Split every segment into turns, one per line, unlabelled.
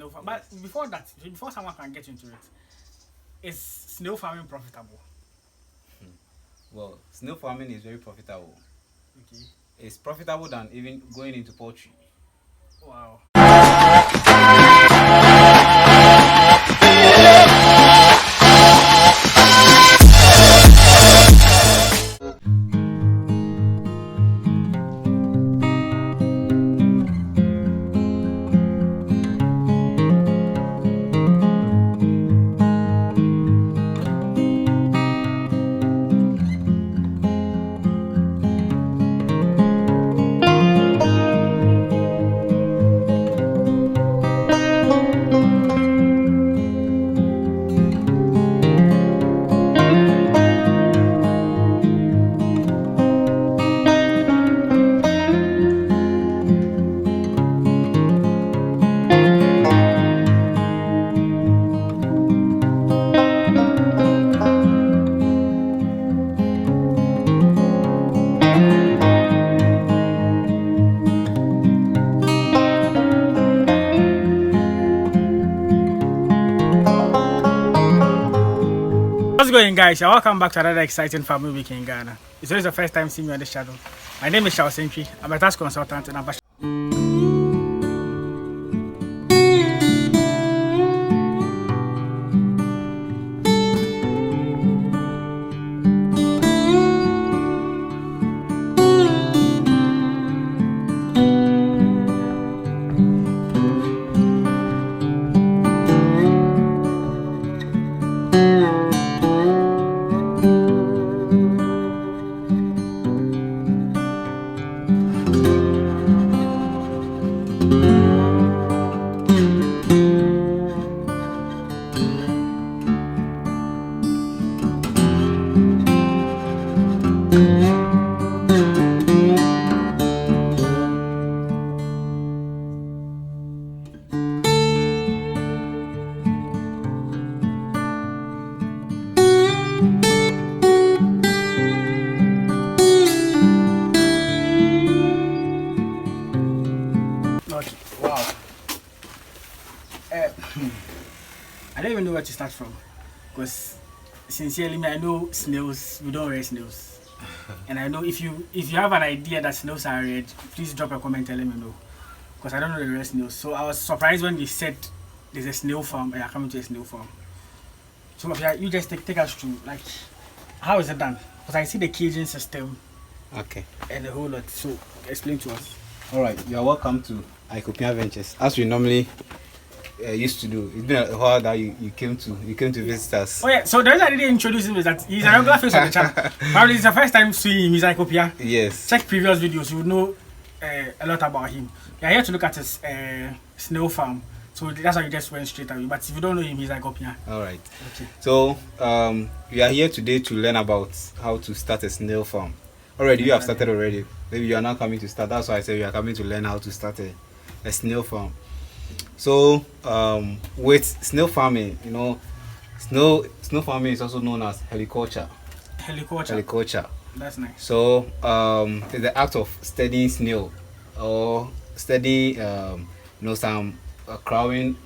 snail farm. But before that, before someone can get into it, is snail farming profitable?
Well, snail farming is very profitable.
Okay.
It's profitable than even going into poultry.
Wow. What's going, guys? Welcome back to another exciting farming week in Ghana. If this is the first time seeing me on this channel, my name is Charles Sentry. I'm a tax consultant and I'm okay. Wow. I don't even know where to start from because sincerely, I know snails. We don't raise snails, and I know if you have an idea that snails are red, please drop a comment and let me know because I don't know the rest snails. So I was surprised when they said there's a snail farm and I'm coming to a snail farm. So you just take us through like how is it done? Because I see the caging system.
Okay.
And a whole lot. So explain to us.
All right. You are welcome to Icopia Ventures. As we normally used to do. It's been a while that you came to visit us.
Oh yeah. So the reason I didn't introduce him is that he's a regular face on the channel. Probably it's the first time seeing him. He's Icopia.
Yes.
Check previous videos. You would know a lot about him. We are here to look at his snail farm. So that's why you just went straight away. But if you don't know him, he's Icopia.
All right.
Okay.
So we are here today to learn about how to start a snail farm. Already, you have started already. Maybe you are not coming to start. That's why I said we are coming to learn how to start a snail farm. So with snail farming, you know, snail farming is also known as heliculture. Heliculture.
That's nice.
So it's the act of studying snail or studying some crawling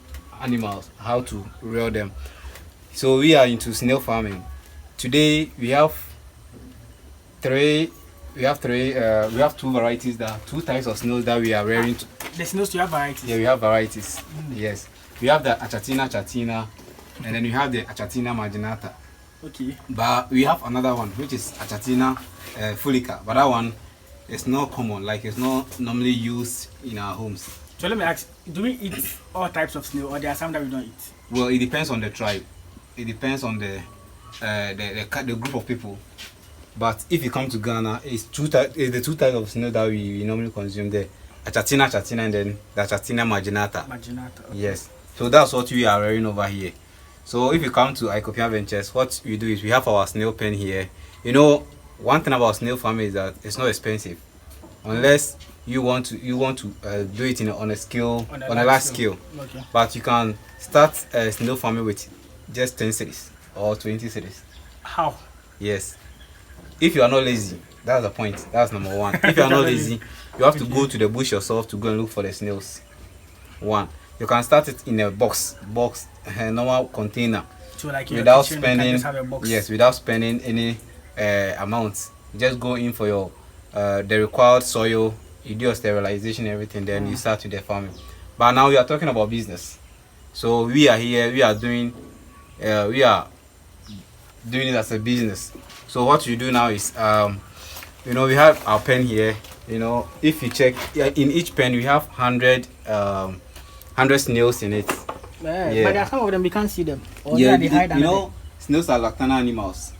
animals, how to rear them. So we are into snail farming. Today we have two varieties, two types of snails that we are rearing.
The snails, you have varieties?
Yeah, we have varieties. Yes. We have the Achatina chatina and then we have the Achatina marginata.
Okay.
But we have another one which is Achatina fulica. But that one is not common, like it's not normally used in our homes.
So let me ask, do we eat all types of snail or there are some that we don't eat?
Well, it depends on the tribe. It depends on the group of people. But if you come to Ghana, it's the two types of snail that we normally consume there. Achatina chatina and then the Achatina marginata.
Marginata. Okay.
Yes. So that's what we are rearing over here. So if you come to Icopia Ventures, what we do is we have our snail pen here. You know, one thing about snail farming is that it's not expensive, unless you want to do it on a large scale.
Okay.
But you can start snail farming with just 10 cities or 20 cities.
How?
Yes. If you are not lazy, that's the point. That's number one. If you are not lazy, you have to go to the bush yourself to go and look for the snails. One. You can start it in a box, a normal container,
So like in
without
your kitchen, you can
spending.
just have a box.
Yes, without spending any amount. Just go in for your the required soil. You do your sterilization, everything. Then you start with the farming. But now we are talking about business. So we are here. We are doing it as a business. So what you do now is we have our pen here. If you check, in each pen we have 100 snails in it.
But there are some of them we can't see them. Or
Yeah,
they hide under them.
snails are nocturnal animals,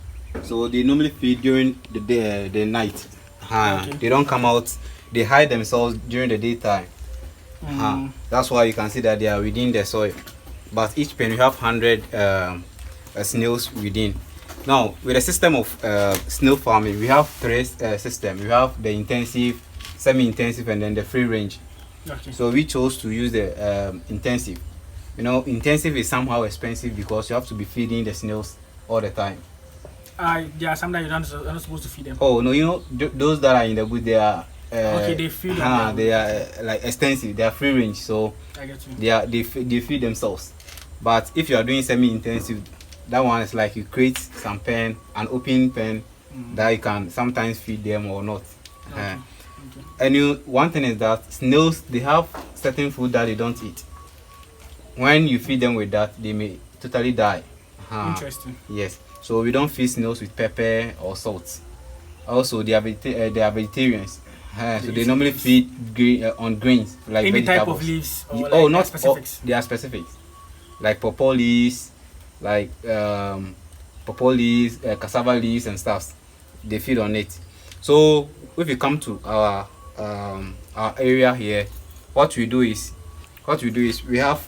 so they normally feed during the day, the night.
Okay.
They don't come out. They hide themselves during the daytime. That's why you can see that they are within the soil. But each pen we have 100 snails within. Now, with the system of snail farming, we have three systems. We have the intensive, semi-intensive, and then the free range.
Okay.
So we chose to use the intensive. Intensive is somehow expensive because you have to be feeding the snails all the time.
There are some that you're not supposed to feed them.
Oh no, those that are in the wood, they are.
Okay, they feed them.
They are like extensive. They are free range, so
I get you.
they feed themselves. But if you are doing semi-intensive, that one is like you create some pen, an open pen that you can sometimes feed them or not.
Okay.
And one thing is that snails, they have certain food that they don't eat. When you feed them with that, they may totally die.
Interesting.
Yes. So we don't feed snails with pepper or salt. Also, they are vegetarians. So they normally feed on grains like
any
vegetables.
type of leaves. Or
not
specifics.
They are specifics, like pawpaw leaves, like pawpaw leaves, cassava leaves, and stuff. They feed on it. So if you come to our area here, what we do is we have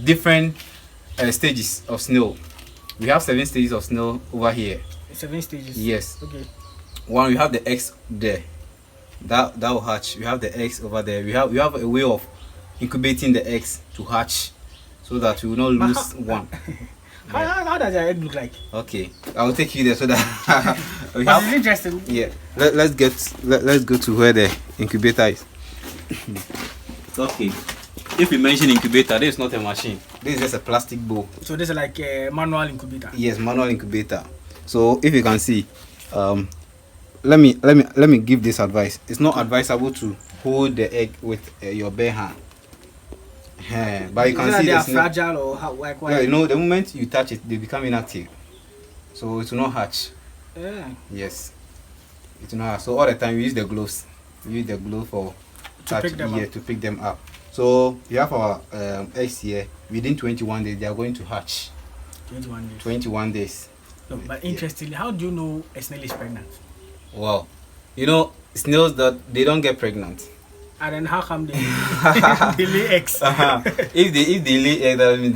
different stages of snail. We have 7 stages of snail over here.
7 stages.
Yes.
Okay.
One, we have the eggs there. That will hatch. We have the eggs over there. We have a way of incubating the eggs to hatch, so that we will not lose one.
How does your egg look like?
Okay, I will take you there so that we
But it's interesting.
Yeah. Let's go to where the incubator is. Okay. If we mention incubator, this is not a machine. This is just a plastic bowl.
So this is like a manual incubator.
Yes, manual incubator. So if you can see, let me give this advice. It's not advisable to hold the egg with your bare hand. But you can see
they are
snail.
fragile or how? Like why?
Yeah, the moment you touch it, they become inactive. So it will not hatch.
Yeah.
Yes. It will not hatch. So all the time we use the gloves. We use the glove for
To pick them up.
to pick them up. So we have our eggs here. Within 21 days, they are going to hatch.
21 days.
21 days.
No, but interestingly, how do you know a snail is pregnant?
Wow. Snails that they don't get pregnant.
And then how come they they lay eggs?
If they lay eggs, that means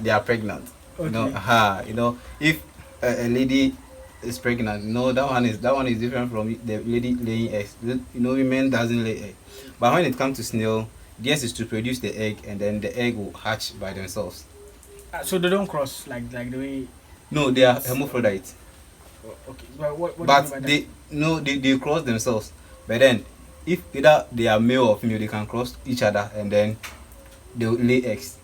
they are pregnant.
Okay.
If a lady is pregnant, that one is different from the lady laying eggs. Women doesn't lay eggs. But when it comes to snail, theirs is to produce the egg, and then the egg will hatch by themselves.
So they don't cross like the way.
No, they are hermaphrodites.
Okay, but what
But
do you mean by that?
they cross themselves. But then, if either they are male or female, they can cross each other, and then they will lay eggs.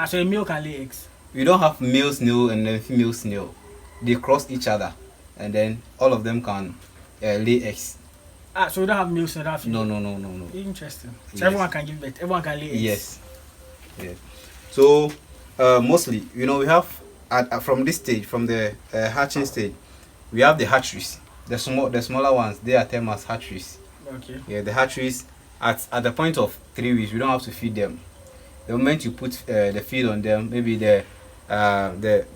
So a male can lay eggs.
We don't have male snail and then female snail. They cross each other, and then all of them can lay eggs.
So we don't have males, so don't have female.
No.
Interesting. So
Yes.
everyone can give birth. Everyone can lay eggs.
Yes. So mostly, we have from this stage, from the hatching stage, we have the hatcheries. The smaller ones, they are termed as hatcheries.
Okay.
Yeah, the hatcheries at the point of 3 weeks, we don't have to feed them. The moment you put the feed on them, maybe the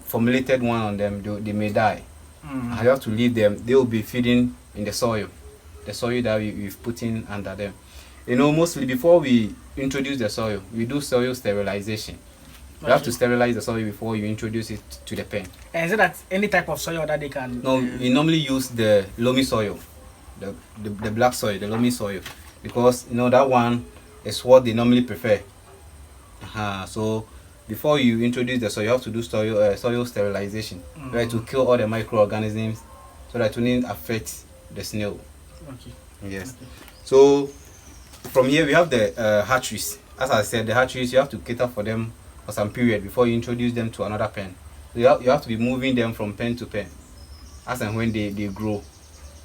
formulated one on them, they may die. And you have to leave them. They will be feeding in the soil that we've put in under them. Mostly before we introduce the soil, we do soil sterilization. You have to sterilize the soil before you introduce it to the pen.
And is it that any type of soil that they can?
No, we normally use the loamy soil, the black soil, the loamy soil, because that one is what they normally prefer. So before you introduce the soil, you have to do soil sterilization, right, to kill all the microorganisms, so that it won't affect the snail.
Okay.
Yes.
Okay.
So from here we have the hatcheries. as I said, the hatcheries, you have to cater for them for some period before you introduce them to another pen. So you have to be moving them from pen to pen as and when they grow.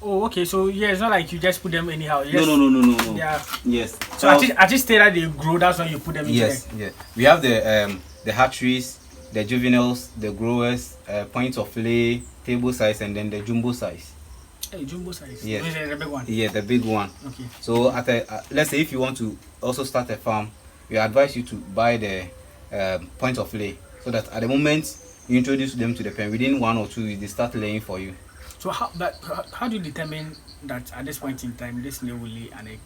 Oh, okay. So yeah, it's not like you just put them anyhow. Yes.
No.
Yeah.
Yes.
So at this stage that they grow, that's when you put them into
yes. Yeah. We have the hatcheries, the juveniles, the growers, points of lay, table size, and then the jumbo size.
Hey, jumbo size.
Yes.
The big one.
Yeah, the big one.
Okay.
So let's say if you want to also start a farm, we advise you to buy the point of lay, so that at the moment you introduce them to the pen, within 1 or 2 weeks they start laying for you.
So how do you determine that at this point in time this snail will lay an egg?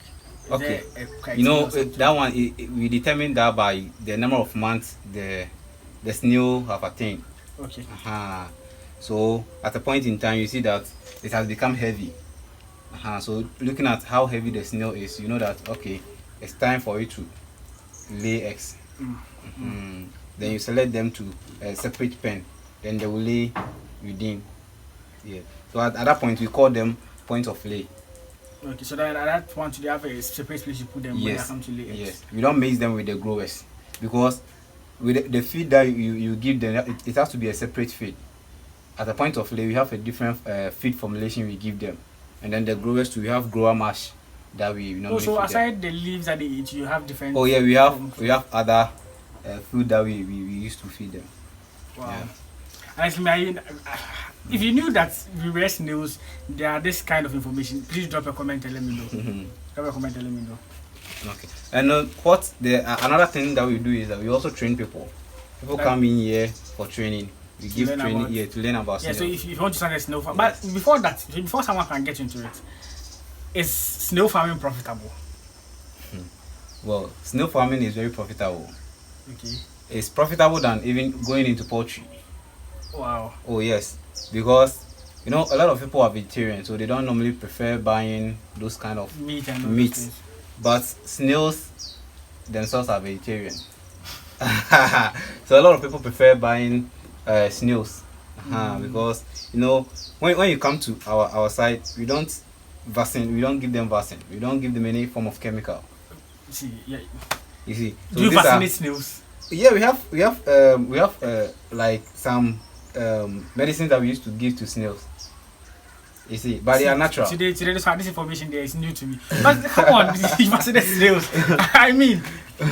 Is
Okay.
there a criteria
That one we determine that by the number of months the snail have attained.
Okay.
So at a point in time you see that it has become heavy. So looking at how heavy the snail is, you know that okay, it's time for it to lay eggs. Then you select them to a separate pen, then they will lay within. Yeah. So at that point we call them points of lay.
Okay, so then at that point they have a separate place you put them when they
Yes.
come to lay eggs.
Yes. We don't mix them with the growers, because with the feed that you give them, it has to be a separate feed. At the point of lay, we have a different feed formulation we give them, and then the growers too, we have grower mash that we normally
So
feed
aside the leaves that they eat, you have different.
them. Oh yeah, we have other food that we used to feed them.
Wow.
Yeah.
Honestly, if you knew that we were snails, there are this kind of information, please drop a comment and let me know. Drop a comment and let me know.
Okay. And another thing that we do is that we also train people. People come in here for training. We give training here to learn about
snail.
snail.
So if you want to start a snail farm, but before someone can get into it, is snail farming profitable?
Well, snail farming is very profitable.
Okay.
It's profitable than even going into poultry.
Wow.
Oh yes, because a lot of people are vegetarian, so they don't normally prefer buying those kind of
meat and
meat. But snails themselves are vegetarian. So a lot of people prefer buying snails because when you come to our side, we don't give them vaccine, we don't give them any form of chemical.
See, yeah.
You see, so
do you vaccinate snails?
Yeah, we have like some medicines that we used to give to snails. You see, but they are natural.
Today this information there is new to me. But come on, you vaccinate snails. I mean,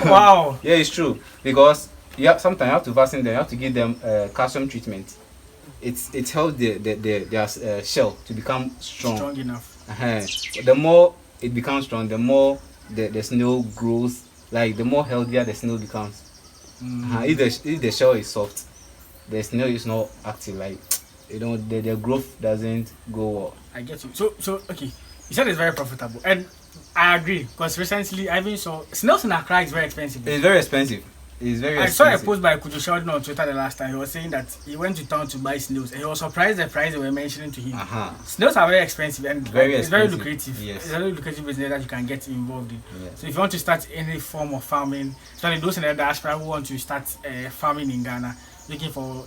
wow.
Yeah, it's true, because sometimes you have to vaccinate them. You have to give them calcium treatment. It helps their shell to become strong.
Strong enough.
The more it becomes strong, the more the snail grows. Like the more healthier the snail becomes. If the shell is soft, the snail is not active. Like the growth doesn't go well.
I get you. So okay, you said it's very profitable, and I agree, because recently I even saw snails in Accra is very expensive.
It's very expensive. It's very expensive.
I saw a post by Kujo Sheldon on Twitter the last time. He was saying that he went to town to buy snails, and he was surprised the price they were mentioning to him. Snails are very expensive, and it's very lucrative.
Yes.
It's a very lucrative business that you can get involved in.
Yes.
So if you want to start any form of farming, especially those in the diaspora who want to start farming in Ghana, looking for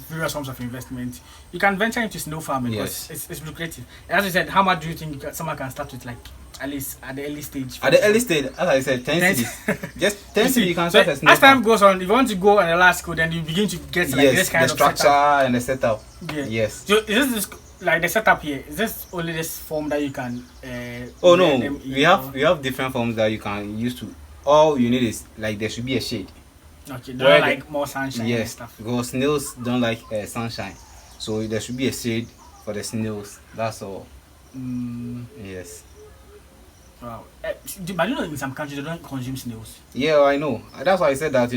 various forms of investment, you can venture into snail farming because it's lucrative. And as you said, how much do you think someone can start with, like at least at the early stage?
At the early stage, as I said, 10 cedis. Just 10 cedis you can start a snail
as time goes on, if you want to go on the last school, then you begin to get like this kind
the
of
structure
setup.
and the setup.
Yeah.
Yes.
So is this like the setup here? Is this only this form that you can?
Oh no, we have different forms that you can use to. All you need is like there should be a shade.
Okay, don't like more sunshine and stuff.
Because snails don't like sunshine, so there should be a shade for the snails. That's all. Yes.
Wow. But you know, in some countries they don't consume snails.
Yeah, I know. That's why I said that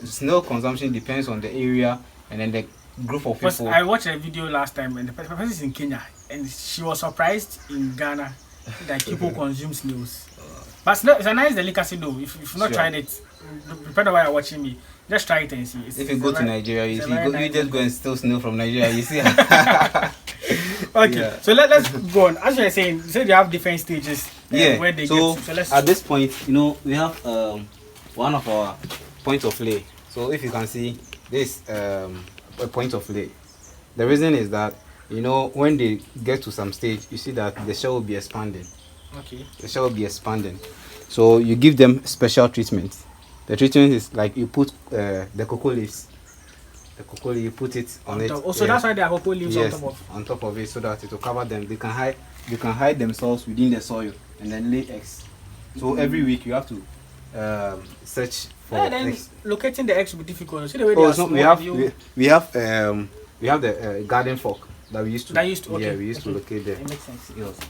snail consumption depends on the area and then the group of people.
I watched a video last time, and the person is in Kenya, and she was surprised in Ghana that people consume snails. But it's a nice delicacy though. If you've not tried it, depending on why you're watching me, just try it and see.
If you go to Nigeria, you just go and steal snail from Nigeria. You see.
Okay, yeah. So let's go on. As you were saying, you said you have different stages. Where they get to. So let's
at this point, we have one of our points of lay. So if you can see this a point of lay, the reason is that when they get to some stage, you see that the shell will be expanding.
Okay.
The shell will be expanding. So you give them special treatment. The treatment is like you put the cocoa leaves. The cocoa leaf, you put it on it.
Oh, so that's why there are cocoa leaves on top of.
On top of it, so that it will cover them. They can hide themselves within the soil and then lay eggs. So every week you have to search for eggs.
Locating the eggs will be difficult. See the way
we have the garden fork that we used to.
Okay.
We used to locate them.
It makes sense.
Yes.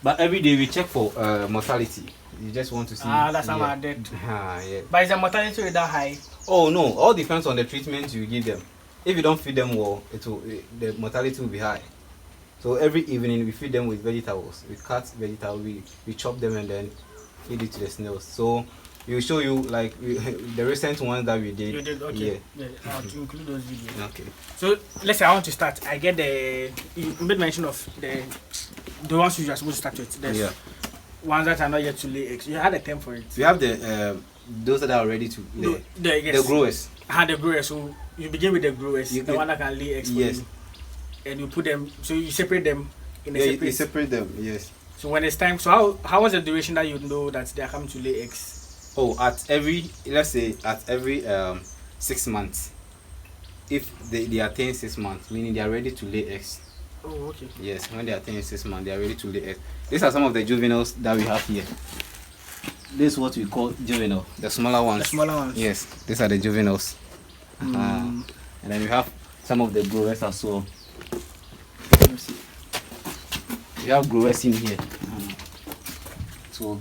But every day we check for mortality. You just want to see.
That's how I did.
Yeah.
But is the mortality rate that high?
Oh no, all depends on the treatment you give them. If you don't feed them well, the mortality will be high. So every evening we feed them with vegetables. We cut vegetables, we chop them and then feed it to the snails. So we'll show you like the recent ones that we did.
You did, okay. Yeah. I'll include those videos.
Okay.
So let's say I want to start. I get you made mention of the ones you are supposed to start with. There's ones that are not yet to lay eggs. You had a term for it.
We have the those that are ready to lay. The growers.
The growers. So you begin with the growers, the one that can lay eggs for you. And you put them, so you separate them in a separate.
You separate them, yes.
So when it's time, so how was the duration that you know that they are coming to lay eggs?
Oh, let's say at every 6 months. If they attain 6 months, meaning they are ready to lay eggs.
Oh, okay.
Yes, when they attain 6 months, they are ready to lay eggs. These are some of the juveniles that we have here. This is what we call juvenile, the smaller ones.
The smaller ones.
Yes, these are the juveniles. And then we have some of the growers as well. We have growers in here. So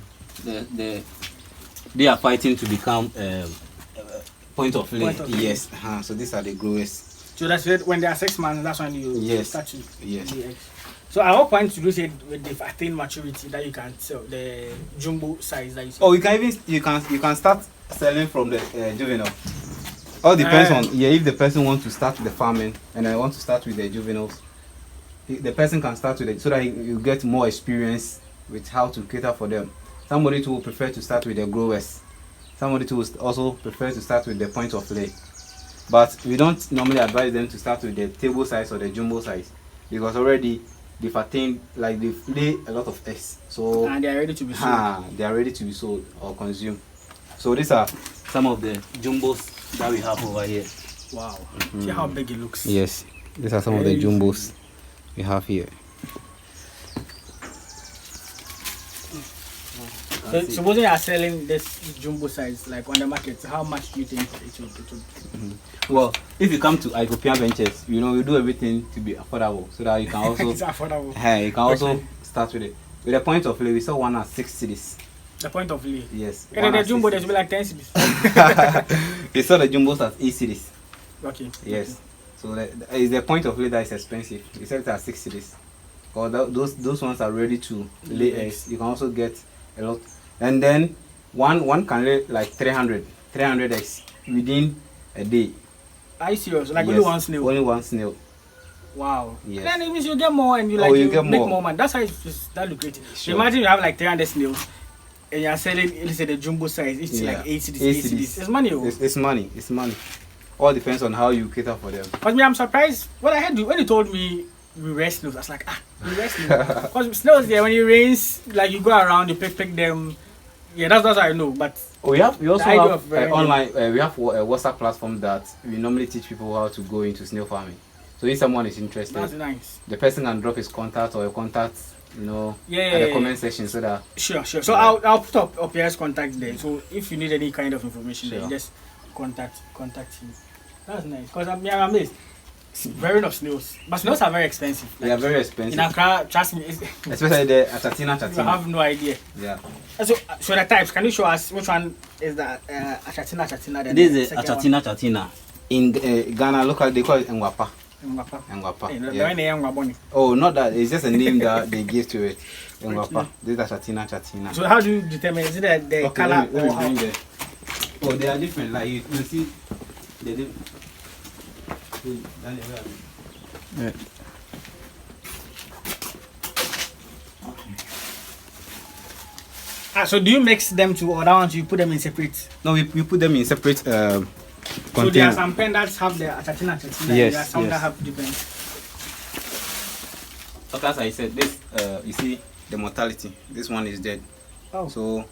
they are fighting to become point of lay. Yes. So these are the growers.
So that's it. When they are 6 months, that's when you start to lay eggs. So at what point do you say when they've attained maturity that you can sell the jumbo size that you sell?
Oh, you can start selling from the juvenile. All depends on if the person wants to start the farming and I want to start with the juveniles. The person can start with it so that you get more experience with how to cater for them. Somebody too will prefer to start with the growers. Somebody too will also prefer to start with the point of lay. But we don't normally advise them to start with the table size or the jumbo size because already they've attained, like they've laid a lot of eggs. So
and they are ready to be sold.
They are ready to be sold or consumed. So these are some of the jumbos that we have over here.
Wow. See how big it looks.
Yes. These are some of the jumbos we have here.
So supposing you are selling this jumbo size like on the market, how much do you think it would?
Well, if you come to Ethiopian Ventures, we do everything to be affordable so that you can also
it's affordable.
Hey, you can also start with it. With the point of lay, we sell one at 6 cities.
The point of lay?
Yes.
And the jumbo there's be like 10 cities.
We sell the jumbos at 8 cities.
Okay.
Yes. Okay. So it's the point of lay that is expensive. We sell it at 6 cities. Or those ones are ready to lay eggs. You can also get a lot. And then one can lay like 300 eggs within a day.
Are you serious? Like only one snail?
Only one snail.
Wow.
Yes.
Then it means you get more and you get make more money. That's how it's that lucrative. Sure. Imagine you have like 300 snails and you are selling, let's say the jumbo size, it's like 8 cities. It's money.
It's money. It's money. All depends on how you cater for them.
But me, I'm surprised. What I heard when you told me we raise snails, I was like, we raise snails. Because snails there, when it rains, like you go around, you pick them. Yeah, that's what I know. But
we also have online. We have a WhatsApp platform that we normally teach people how to go into snail farming. So if someone is interested,
that's nice.
The person can drop his contact or a contact, in the comment section so that.
Sure. So I'll put up your contact there. So if you need any kind of information, then just contact him. That's nice. Because I'm amazed. Very enough snails, but snails are very expensive.
They are very expensive.
In Accra, trust me,
especially the Achatina.
You have no idea.
Yeah.
So the types, can you show us which one is the Achatina?
This is Achatina. In Ghana, local they call it Ngwapa.
Ngwapa.
Oh, not that. It's just a name that they give to it. Ngwapa. This is Achatina.
So how do you determine? Is it the color
or how? Oh, they are different. Like you see, they do. Yeah.
So do you mix them to other ones? You put them in separate?
No, we put them in separate
So there are some pen that have the Achatina.
Yes.
There are some that have different.
But as I said, this you see the mortality. This one is dead.
Oh.
So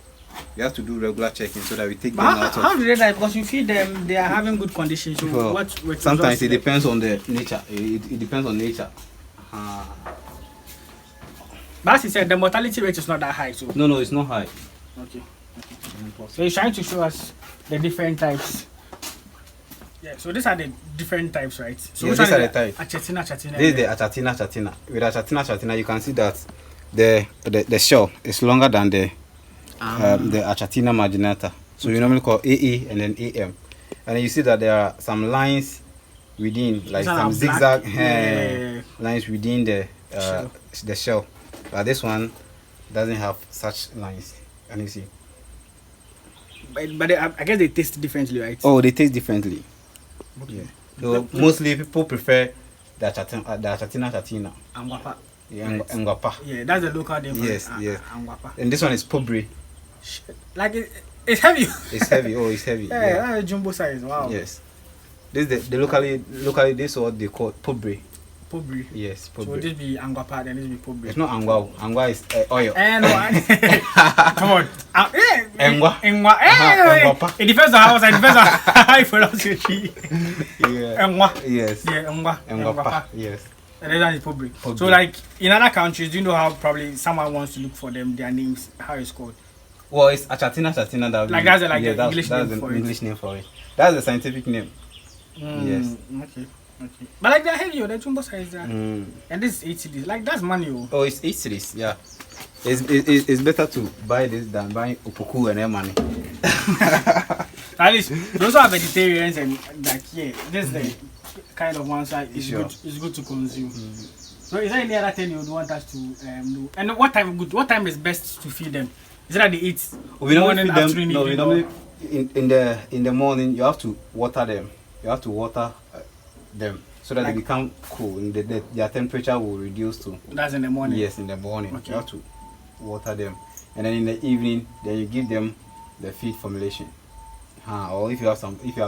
We have to do regular checking so that we take
But
them
how,
out
how
of.
do they die? Because you feed them, they are having good conditions. So
Well,
what
sometimes it depends on the nature. It depends on nature.
But as you said, the mortality rate is not that high. So
No, it's not high.
okay. So he's trying to show us the different types. Yeah, so these are the different types, right? So
Yeah,
which
these
one
are
is
the types.
Achatina, Achatina.
This is the Achatina. With Achatina, you can see that the shell is longer than the Achatina marginata. So you normally call AE and then AM. And then you see that there are some lines within, like some zigzag lines within the shell. But this one doesn't have such lines. Can you see?
But I guess they taste differently, right?
Oh, they taste differently.
Okay.
Yeah. So mostly people prefer the Achatina.
Angwapa.
Yeah, Ngwapa.
Yeah, that's the local name.
Yes.
Angwapa.
And this one is Pobre.
Like it's heavy.
It's heavy. Oh, it's heavy.
Yeah, that's a jumbo size. Wow.
Yes. This is the locally this is what they call Pobre.
Pobre.
Yes, Pobre.
So this be Angwapa, then this be Pobre.
It's not Angwa. Angwa is oil.
No, come on.
Engwa.
Engwa. It depends on it depends on how you pronounce it.
Yeah.
Engwa.
Yes.
Yeah, Engwa.
Engwapa. Yes.
And then that is Pobre.
Pobre.
So like in other countries, do you know how probably someone wants to look for them, their names, how it's called?
Well, it's Achatina. That
Like that's like the English name
that's
for
the
it.
English name for it. That's the scientific name. Yes.
Okay. But like they're heavy, the jumbo size there.
Mm.
And this is 8 CDs. Like that's money.
Oh, it's 8 series. Yeah. It's better to buy this than buying Opoku and money.
At least those are vegetarians and like this is the kind of one side is
Sure.
good. It's good to consume. So is there any other thing you would want us to do? And what time good? What time is best to feed them? Is it that they eat
We don't
morning,
feed them.
afternoon,
No, we
evening,
don't. In the morning, you have to water them. You have to water them so that they become cool. And their temperature will reduce to.
That's in the morning.
Yes, in the morning.
Okay.
You have to water them, and then in the evening, then you give them the feed formulation. Or if you have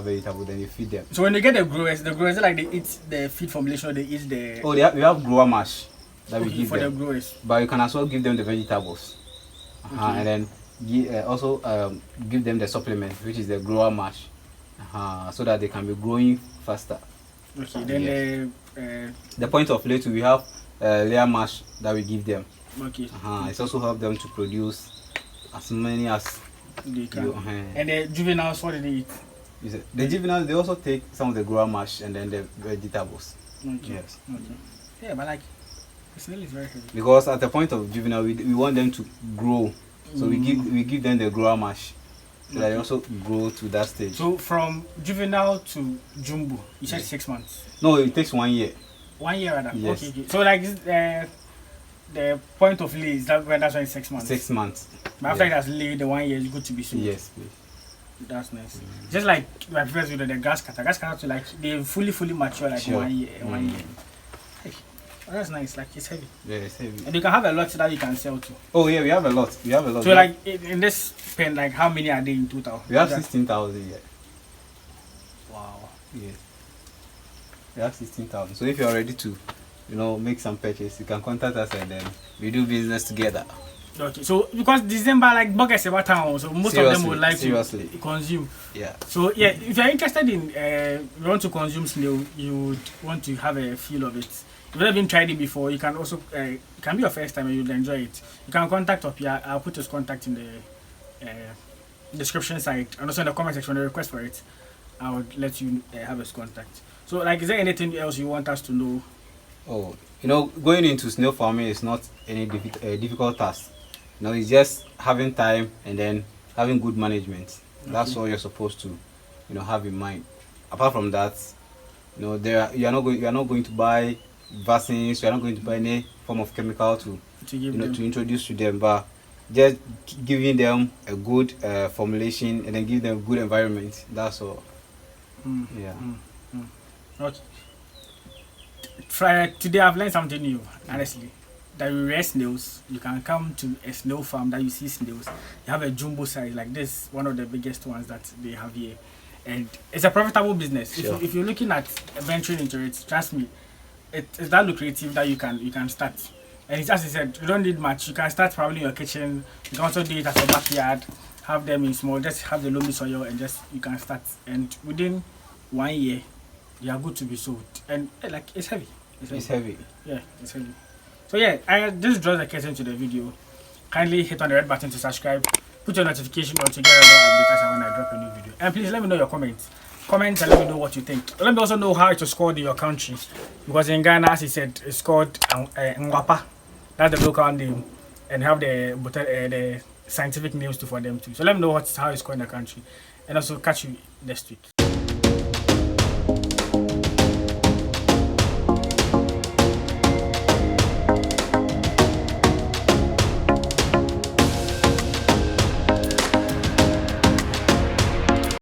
vegetable, then you feed them.
So when you get the growers like they eat the feed formulation or they eat the.
Oh, we have grower mash that we give
for
them.
the growers.
But you can as well give them the vegetables. And then also give them the supplement, which is the grower mash, so that they can be growing faster.
Okay, then
the point of layer we have layer mash that we give them.
Okay.
It's also help them to produce as many as
they can. And the juveniles, what do they eat?
The juveniles, they also take some of the grower mash and then the vegetables.
Okay.
Yes.
Okay. Yeah, but like Snail is very heavy.
Because at the point of juvenile, we want them to grow, so we give them the grower mash, so that they also grow to that stage.
So from juvenile to jumbo, you said 6 months.
No, it takes 1 year.
1 year rather.
Yes.
Okay. So like the point of lay is that's why it's 6 months.
6 months.
But after it has laid, the 1 year is good to be sold.
Yes, please.
That's nice. Just like my previous video, the grass cutter to like they fully mature like
Sure.
1 year. 1 year. Hey, that's nice. Like it's heavy.
Yeah, it's heavy.
And you can have a lot that you can sell to.
Oh yeah, we have a lot.
So like in this pen, like how many are they in total?
we have 16,000. Yeah.
Wow.
Yes. We have 16,000. So if you are ready to, make some purchase, you can contact us and then we do business together.
Okay, so because December like buckets about town, so most of them would like
seriously
to consume.
Yeah.
So yeah, if you're interested in you want to consume snail, you would want to have a feel of it. If you've never been tried it before, you can also it can be your first time and you'll enjoy it. You can contact up here. I'll put his contact in the description site and also in the comment section. The request for it, I would let you have his contact. So like, is there anything else you want us to know?
Oh, going into snail farming is not any difficult task. It's just having time and then having good management. That's all you're supposed to, have in mind. Apart from that, you are not going to buy vaccines. You are not going to buy any form of chemical to introduce to them, but just giving them a good formulation and then give them a good environment. That's all. Yeah.
Okay. Today I've learned something new, honestly. That you rear snails, you can come to a snail farm that you see snails. You have a jumbo size like this, one of the biggest ones that they have here, and it's a profitable business.
Sure.
If you're looking at venturing into it, trust me, it's that lucrative that you can start. And it's, as I said, you don't need much. You can start probably in your kitchen. You can also do it as a backyard. have them in small, just have the loamy soil and just you can start. And within 1 year, they are good to be sold. And like it's heavy.
It's heavy.
Yeah, it's heavy. So yeah, I just draw the curtain to the video. Kindly hit on the red button to subscribe. Put your notification on to get updates when I drop a new video. And please let me know your comments. Comment and let me know what you think. Let me also know how it was called in your country. Because in Ghana, as he said, it's called Nwapa. That's the local name. And have the scientific names for them too. So let me know how it's called in the country. And also catch you next week.